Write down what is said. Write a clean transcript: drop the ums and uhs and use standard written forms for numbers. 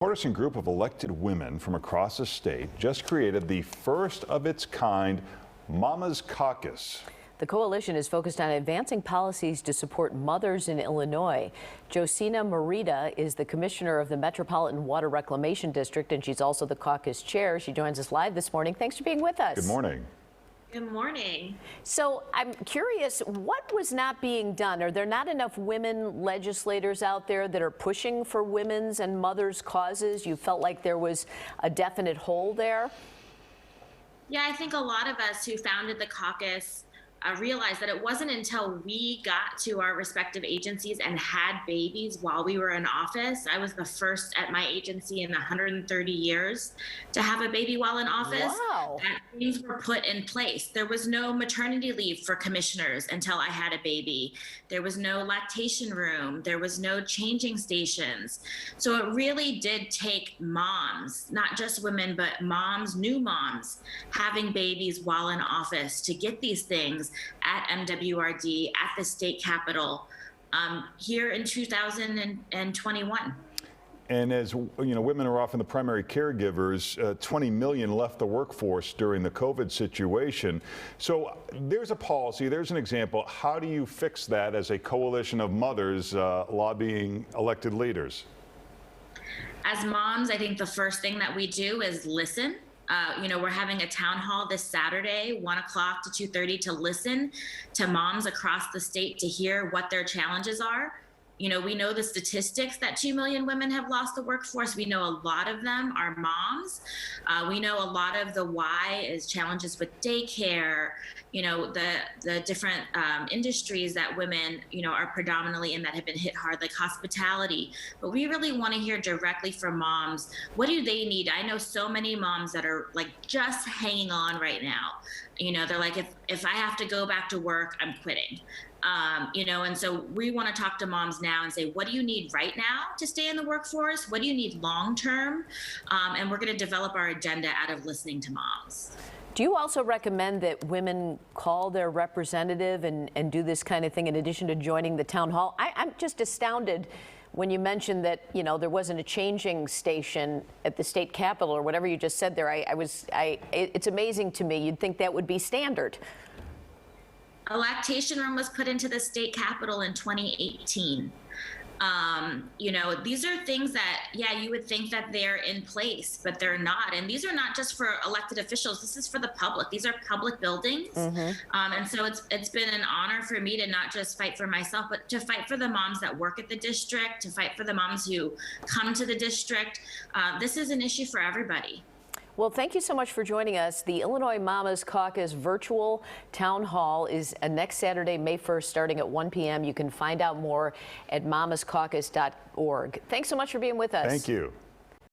Partisan group of elected women from across the state just created the first of its kind Mama's Caucus. The coalition is focused on advancing policies to support mothers in Illinois. Josina Morita is the commissioner of the Metropolitan Water Reclamation District, and she's also the caucus chair. She joins us live this morning. Thanks for being with us. Good morning. Good morning. So I'm curious, what was not being done? Are there not enough women legislators out there that are pushing for women's and mothers' causes? You felt like there was a definite hole there? Yeah, I think a lot of us who founded the caucus realized that it wasn't until we got to our respective agencies and had babies while we were in office. I was the first at my agency in 130 years to have a baby while in office. Wow. That things were put in place. There was no maternity leave for commissioners until I had a baby. There was no lactation room. There was no changing stations. So it really did take moms, not just women, but moms, new moms, having babies while in office to get these things at MWRD, at the state capitol, here in 2021. And as you know, women are often the primary caregivers. 20 million left the workforce during the COVID situation. So there's a policy, there's an example. How do you fix that as a coalition of mothers lobbying elected leaders? As moms, I think the first thing that we do is listen. We're having a town hall this Saturday, 1 o'clock to 2:30, to listen to moms across the state to hear what their challenges are. We know the statistics that 2 million women have lost the workforce. We know a lot of them are moms. We know a lot of the why is challenges with daycare, the different industries that women, are predominantly in that have been hit hard, like hospitality. But we really want to hear directly from moms. What do they need? I know so many moms that are like just hanging on right now. They're like, if I have to go back to work, I'm quitting. And so we want to talk to moms now and say, what do you need right now to stay in the workforce? What do you need long term? And we're going to develop our agenda out of listening to moms. Do you also recommend that women call their representative and do this kind of thing in addition to joining the town hall? I'm just astounded when you mentioned that, there wasn't a changing station at the state capitol or whatever you just said there. It's amazing to me. You'd think that would be standard. A lactation room was put into the state capitol in 2018. These are things that, you would think that they're in place, but they're not. And these are not just for elected officials. This is for the public. These are public buildings. And so it's been an honor for me to not just fight for myself, but to fight for the moms that work at the district, to fight for the moms who come to the district. This is an issue for everybody. Well, thank you so much for joining us. The Illinois Mama's Caucus virtual town hall is next Saturday, May 1st, starting at 1 p.m. You can find out more at mamascaucus.org. Thanks so much for being with us. Thank you.